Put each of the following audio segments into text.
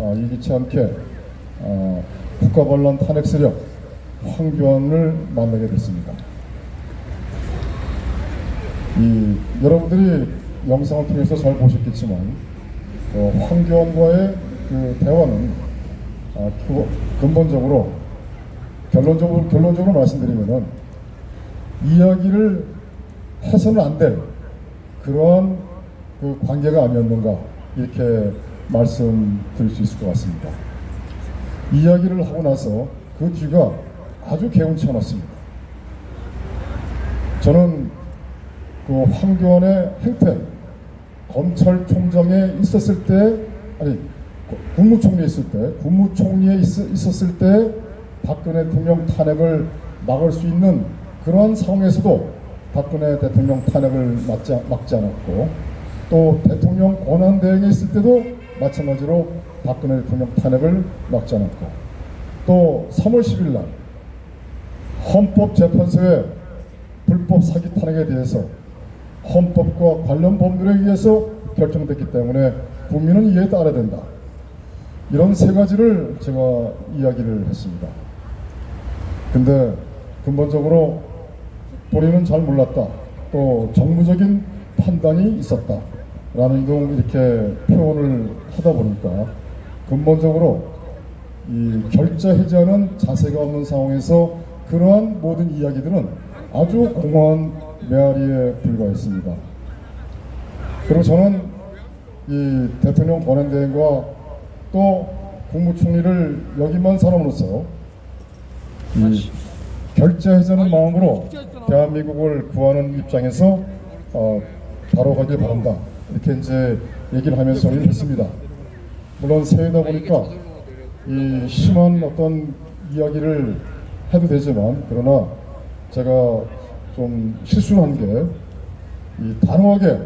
일기치 않게 국가반란 탄핵 세력 황교안을 만나게 됐습니다. 여러분들이 영상을 통해서 잘 보셨겠지만 황교안과의 그 대화는 근본적으로 결론적으로 말씀드리면은 이야기를 해서는 안 될 그러한 그 관계가 아니었는가 이렇게 말씀드릴 수 있을 것 같습니다. 이야기를 하고 나서 그 뒤가 아주 개운치 않았습니다. 저는 그 황교안의 행태, 검찰총장에 있었을 때, 국무총리에 있었을 때 박근혜 대통령 탄핵을 막을 수 있는 그러한 상황에서도 박근혜 대통령 탄핵을 막지 않았고, 또 대통령 권한대행에 있을 때도 마찬가지로 박근혜 대통령 탄핵을 막지 않았고, 또 3월 10일 날 헌법재판소의 불법 사기 탄핵에 대해서 헌법과 관련 법률에 의해서 결정됐기 때문에 국민은 이에 따라야 된다. 이런 세 가지를 제가 이야기를 했습니다. 근데 근본적으로 본인은 잘 몰랐다. 또 정무적인 판단이 있었다. 라는 등 이렇게 표현을 하다 보니까 근본적으로 이 결자 해제하는 자세가 없는 상황에서 그러한 모든 이야기들은 아주 공허한 메아리에 불과했습니다. 그리고 저는 이 대통령 권한대행과 또 국무총리를 역임한 사람으로서 이 결자 해제하는 마음으로 대한민국을 구하는 입장에서 바로 가길 바란다. 이렇게 이제 얘기를 하면서 소리를 했습니다. 물론 새해다 보니까 이 심한 어떤 이야기를 해도 되지만, 그러나 제가 좀 실수한 게 이 단호하게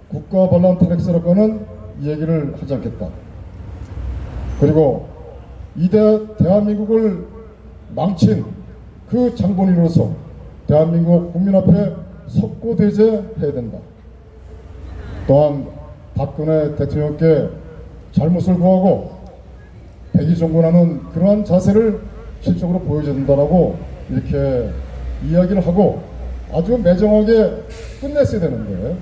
국가 반란 탄핵 세력과는 얘기를 하지 않겠다. 그리고 대한민국을 망친 그 장본인으로서 대한민국 국민 앞에 석고대죄해야 된다. 또한 박근혜 대통령께 잘못을 구하고 백의종군하는 그러한 자세를 실적으로 보여줘야 된다라고 이렇게 이야기를 하고 아주 매정하게 끝냈어야 되는데,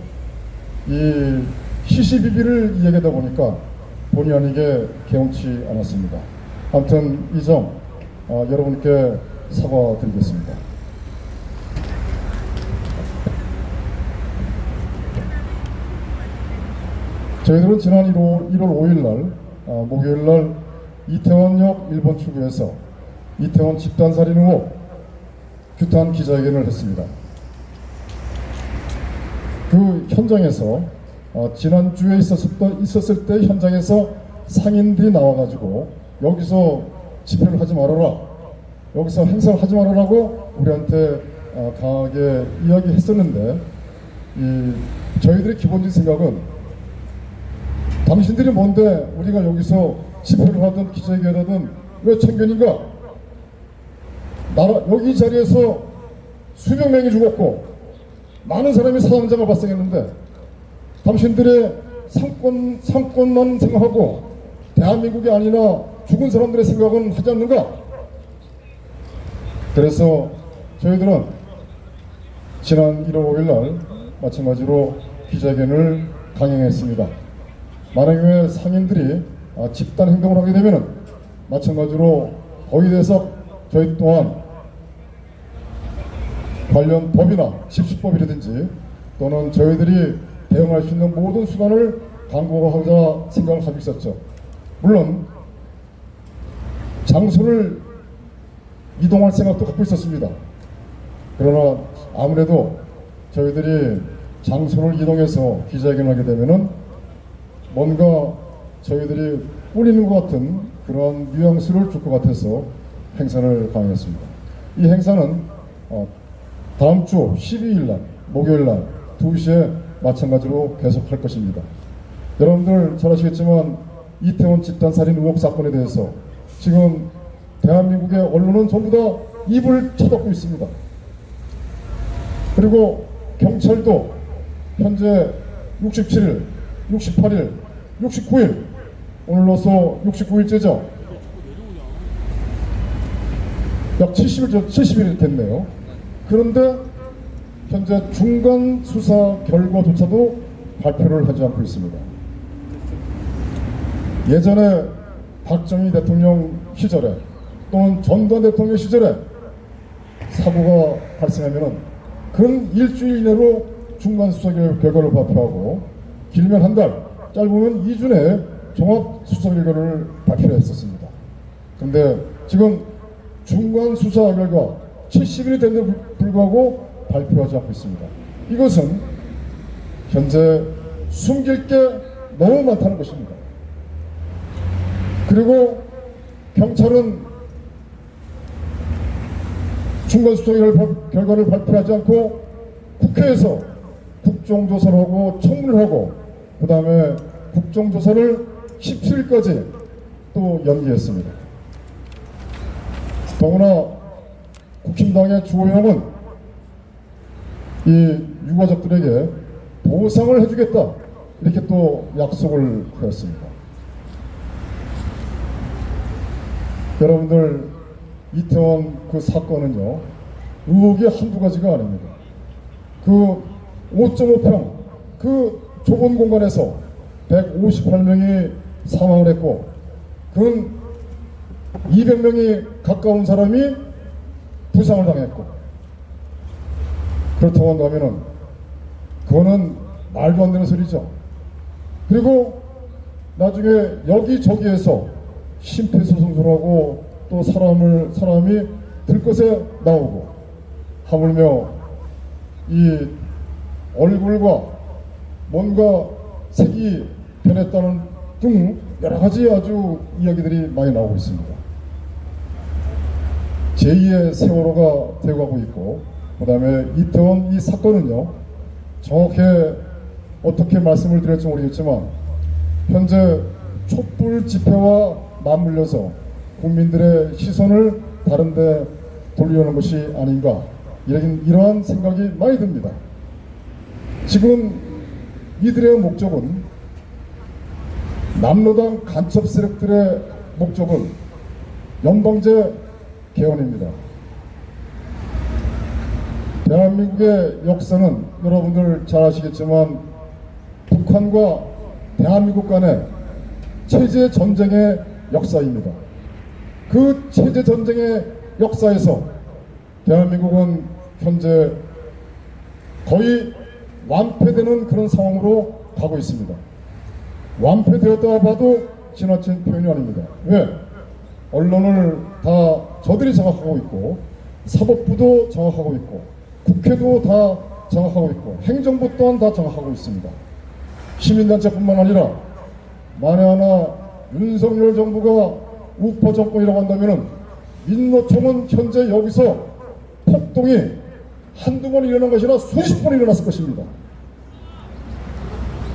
이 시시비비를 이야기하다 보니까 본의 아니게 개운치 않았습니다. 아무튼 이 점 여러분께 사과드리겠습니다. 저희들은 지난 1월 5일 날 목요일 날 이태원역 1번 출구에서 이태원 집단살인 의혹 규탄 기자회견을 했습니다. 그 현장에서 지난주에 있었을 때 현장에서 상인들이 나와가지고 여기서 집회를 하지 말아라, 여기서 행사를 하지 말아라고 우리한테 강하게 이야기했었는데, 저희들의 기본적인 생각은 당신들이 뭔데 우리가 여기서 집회를 하든 기자회견을 하든 왜 참견인가? 여기 자리에서 수백 명이 죽었고 많은 사람이 사상자가 발생했는데 당신들의 상권만 생각하고 대한민국이 아니라 죽은 사람들의 생각은 하지 않는가? 그래서 저희들은 지난 1월 5일 날 마찬가지로 기자회견을 강행했습니다. 만약에 상인들이 집단 행동을 하게 되면 마찬가지로 거기에 대해서 저희 또한 관련 법이나 집시법이라든지 또는 저희들이 대응할 수 있는 모든 수단을 강구하고자 생각을 하고 있었죠. 물론 장소를 이동할 생각도 갖고 있었습니다. 그러나 아무래도 저희들이 장소를 이동해서 기자회견을 하게 되면은 뭔가 저희들이 꾸리는 것 같은 그런 뉘앙스를 줄 것 같아서 행사를 강행했습니다. 이 행사는 다음 주 12일 날 목요일 날 2시에 마찬가지로 계속할 것입니다. 여러분들 잘 아시겠지만 이태원 집단살인 의혹 사건에 대해서 지금 대한민국의 언론은 전부 다 입을 쳐닫고 있습니다. 그리고 경찰도 현재 67일, 68일, 69일 오늘로써 69일째죠. 약 70일 됐네요. 그런데 현재 중간 수사 결과조차도 발표를 하지 않고 있습니다. 예전에 박정희 대통령 시절에 또는 전두환 대통령 시절에 사고가 발생하면은 근 일주일 이내로 중간 수사 결과를 발표하고 길면 한 달, 짧으면 2주 내에 종합 수사 결과를 발표했었습니다. 그런데 지금 중간 수사 결과 70일이 됐는데 불구하고 발표하지 않고 있습니다. 이것은 현재 숨길 게 너무 많다는 것입니다. 그리고 경찰은 중간 수사 결과를 발표하지 않고 국회에서 국정조사를 하고 청문을 하고 그 다음에 국정조사를 17일까지 또 연기했습니다. 더구나 국힘당의 주호영은 이 유가족들에게 보상을 해주겠다 이렇게 또 약속을 하였습니다. 여러분들 이태원 그 사건은요 의혹이 한두 가지가 아닙니다. 그 5.5평 그 좁은 공간에서 158명이 사망을 했고 근 200명이 가까운 사람이 부상을 당했고 그렇다고 한다면은 그거는 말도 안 되는 소리죠. 그리고 나중에 여기저기에서 심폐소생술하고 또 사람이 들것에 나오고 하물며 이 얼굴과 뭔가 색이 변했다는 등 여러 가지 아주 이야기들이 많이 나오고 있습니다. 제2의 세월호가 되어가고 있고 그 다음에 이태원 이 사건은요 정확히 어떻게 말씀을 드릴지 모르겠지만 현재 촛불 집회와 맞물려서 국민들의 시선을 다른 데 돌리려는 것이 아닌가 이러한 생각이 많이 듭니다. 지금 이들의 목적은 남로당 간첩 세력들의 목적은 연방제 개헌입니다. 대한민국의 역사는 여러분들 잘 아시겠지만 북한과 대한민국 간의 체제 전쟁의 역사입니다. 그 체제 전쟁의 역사에서 대한민국은 현재 거의 완패되는 그런 상황으로 가고 있습니다. 완패되었다 봐도 지나친 표현이 아닙니다. 왜? 언론을 다 저들이 장악하고 있고 사법부도 장악하고 있고 국회도 다 장악하고 있고 행정부 또한 다 장악하고 있습니다. 시민단체뿐만 아니라 만에 하나 윤석열 정부가 우파 정권이라고 한다면 민노총은 현재 여기서 폭동이 한두 번 일어난 것이 아니라 수십 번 일어났을 것입니다.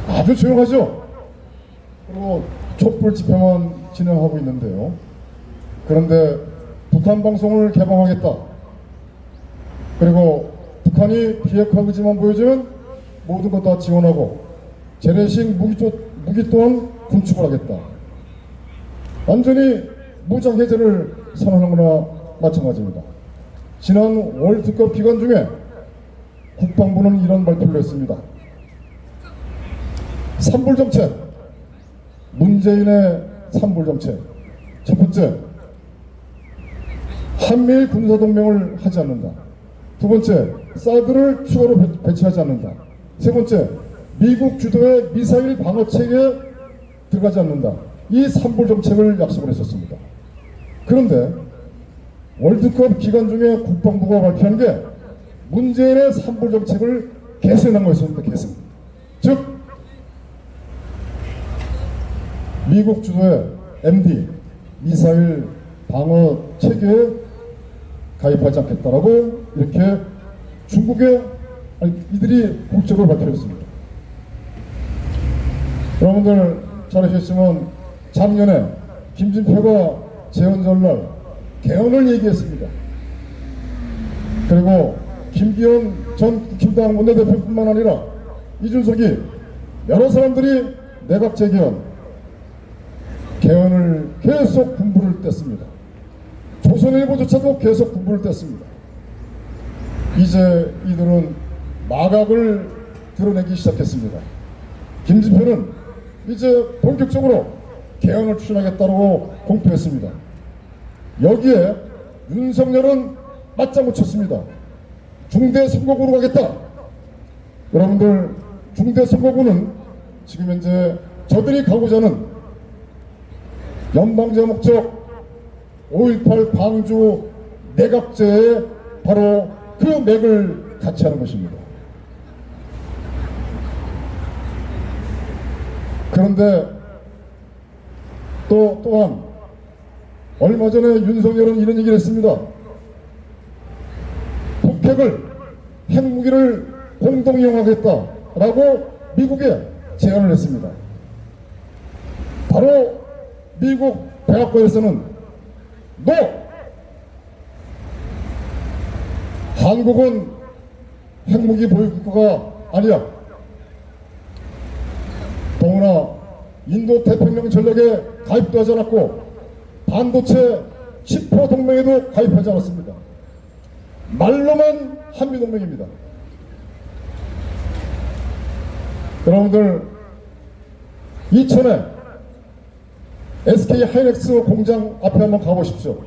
아주 조용하죠. 그리고 촛불 집회만 진행하고 있는데요. 그런데 북한 방송을 개방하겠다. 그리고 북한이 비핵화 의지만 보여주면 모든 것 다 지원하고 재래식 무기 또한 군축을 하겠다. 완전히 무장 해제를 선언한 거나 마찬가지입니다. 지난 월드컵 기간 중에 국방부는 이런 발표를 했습니다. 삼불정책, 문재인의 삼불정책. 첫 번째, 한미일 군사동맹을 하지 않는다. 두 번째, 사드를 추가로 배치하지 않는다. 세 번째, 미국 주도의 미사일 방어체계에 들어가지 않는다. 이 삼불정책을 약속을 했었습니다. 그런데 월드컵 기간 중에 국방부가 발표한 게 문재인의 삼불정책을 개선한 거였습니다. 개선. 즉 미국 주도의 MD 미사일 방어 체계에 가입하지 않겠다라고 이렇게 이들이 국적을 밝혔습니다. 여러분들 잘 아시겠지만 작년에 김진표가 재헌절날 개헌을 얘기했습니다. 그리고 김기현 전 국힘당 원내대표뿐만 아니라 이준석이 여러 사람들이 내각 재개헌 개헌을 계속 군부를 뗐습니다. 조선일보조차도 계속 군부를 뗐습니다. 이제 이들은 마각을 드러내기 시작했습니다. 김진표는 이제 본격적으로 개헌을 추진하겠다고 공표했습니다. 여기에 윤석열은 맞장구 쳤습니다. 중대선거구로 가겠다. 여러분들, 중대선거구는 지금 현재 저들이 가고자 하는 연방제 목적 5.18 광주 내각제에 바로 그 맥을 같이 하는 것입니다. 그런데 또한 얼마 전에 윤석열은 이런 얘기를 했습니다. 핵무기를 공동 이용하겠다라고 미국에 제안을 했습니다. 바로 미국 백악관에서는 NO! 한국은 핵무기 보유국가가 아니야. 더구나 인도 태평양 전략에 가입도 하지 않았고 반도체 10% 동맹에도 가입하지 않았습니다. 말로만 한미동맹입니다. 여러분들, 이천에 SK 하이닉스 공장 앞에 한번 가보십시오.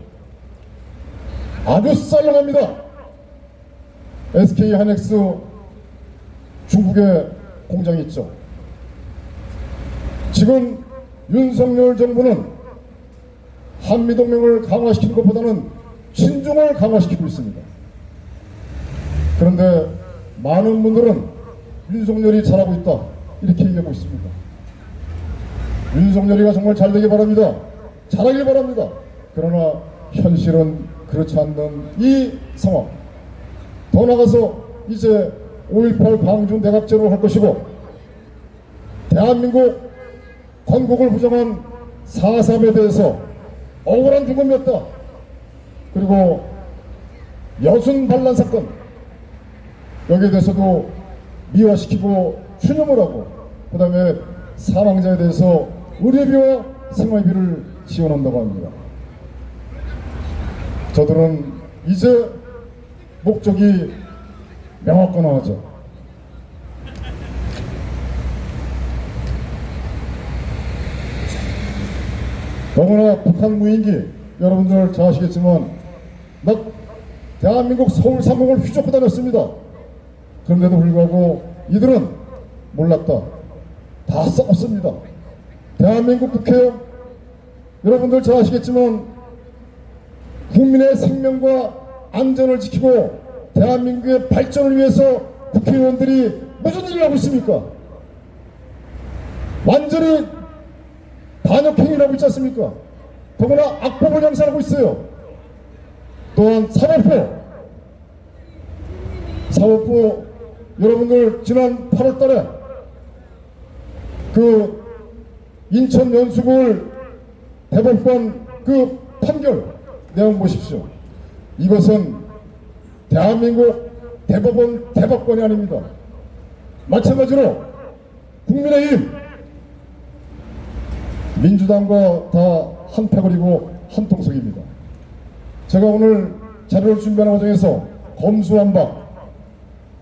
아주 썰렁합니다. SK 하이닉스 중국에 공장이 있죠. 지금 윤석열 정부는 한미동맹을 강화시키는 것보다는 친중을 강화시키고 있습니다. 그런데 많은 분들은 윤석열이 잘하고 있다 이렇게 얘기하고 있습니다. 윤석열이가 정말 잘되길 바랍니다. 잘하길 바랍니다. 그러나 현실은 그렇지 않는 이 상황, 더 나아가서 이제 5.18 광주 내각제로 할 것이고 대한민국 건국을 부정한 4.3에 대해서 억울한 죽음이었다. 그리고 여순 반란 사건, 여기에 대해서도 미화시키고 추념을 하고 그 다음에 사망자에 대해서 의료비와 생활비를 지원한다고 합니다. 저들은 이제 목적이 명확하죠. 너무나 북한 무인기, 여러분들 잘 아시겠지만 대한민국 서울 상공을 휘젓고 다녔습니다. 그런데도 불구하고 이들은 몰랐다. 다 썩었습니다. 대한민국 국회, 여러분들 잘 아시겠지만 국민의 생명과 안전을 지키고 대한민국의 발전을 위해서 국회의원들이 무슨 일을 하고 있습니까? 완전히 반역행위를 하고 있지 않습니까? 더구나 악법을 양산하고 있어요. 또한 사법부 여러분들 지난 8월 달에 그 인천 연수구를 대법관 그 판결 내용 보십시오. 이것은 대한민국 대법원 대법관이 아닙니다. 마찬가지로 국민의힘, 민주당과 다 한 패거리고 한 통속입니다. 제가 오늘 자료를 준비하는 과정에서 검수한 바,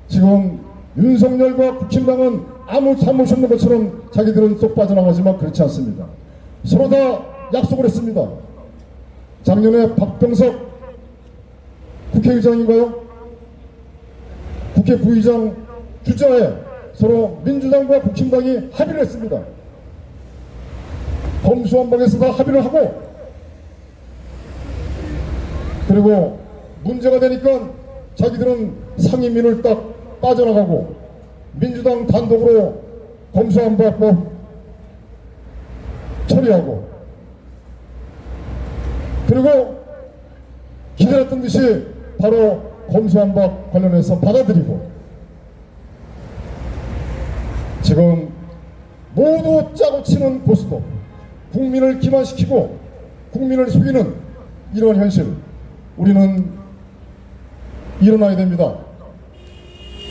지금 윤석열과 국힘당은 아무 잘못 없는 것처럼 자기들은 쏙 빠져나가지만 그렇지 않습니다. 서로 다 약속을 했습니다. 작년에 박병석 국회의장인가요? 국회 부의장 주자에 서로 민주당과 국힘당이 합의를 했습니다. 검수완박에서 다 합의를 하고, 그리고 문제가 되니까 자기들은 상임위를 딱 빠져나가고 민주당 단독으로 검수완박법 처리하고, 그리고 기다렸던 듯이 바로 검수완박 관련해서 받아들이고, 지금 모두 짜고 치는 보수도 국민을 기만시키고 국민을 속이는 이런 현실, 우리는 일어나야 됩니다.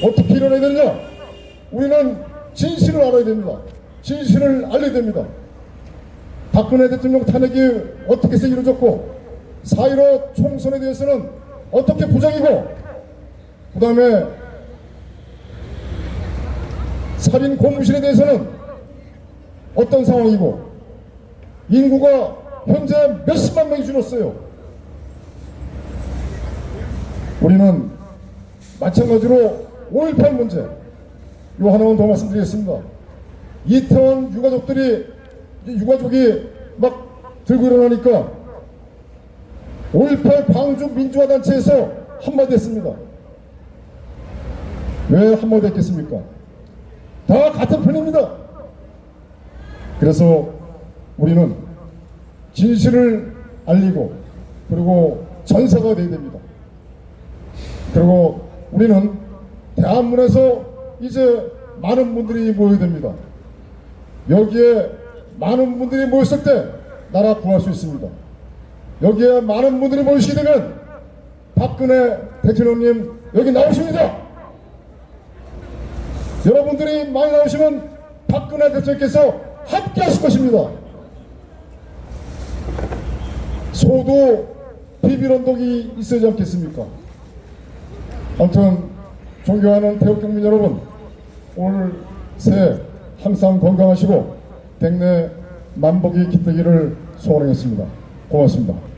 어떻게 일어나야 되느냐? 우리는 진실을 알아야 됩니다. 진실을 알려야 됩니다. 박근혜 대통령 탄핵이 어떻게 해서 이루어졌고 4.15 총선에 대해서는 어떻게 부정이고 그 다음에 살인 고무신에 대해서는 어떤 상황이고 인구가 현재 몇십만 명이 줄었어요. 우리는 마찬가지로 5.18 문제 요 하나만 더 말씀드리겠습니다. 이태원 유가족이 막 들고 일어나니까 5.18 광주 민주화단체에서 한마디 했습니다. 왜 한마디 했겠습니까? 다 같은 편입니다. 그래서 우리는 진실을 알리고 그리고 전사가 되어야 됩니다. 그리고 우리는 대한문에서 이제 많은 분들이 모여야 됩니다. 여기에 많은 분들이 모였을 때 나라 구할 수 있습니다. 여기에 많은 분들이 모이시게 되면 박근혜 대통령님 여기 나오십니다. 여러분들이 많이 나오시면 박근혜 대통령께서 함께 하실 것입니다. 소도 비빌언덕이 있어야지 않겠습니까? 아무튼 존경하는 태극경민 여러분, 올 새해 항상 건강하시고 백내 만복이 깃들기를 소원하겠습니다. 고맙습니다.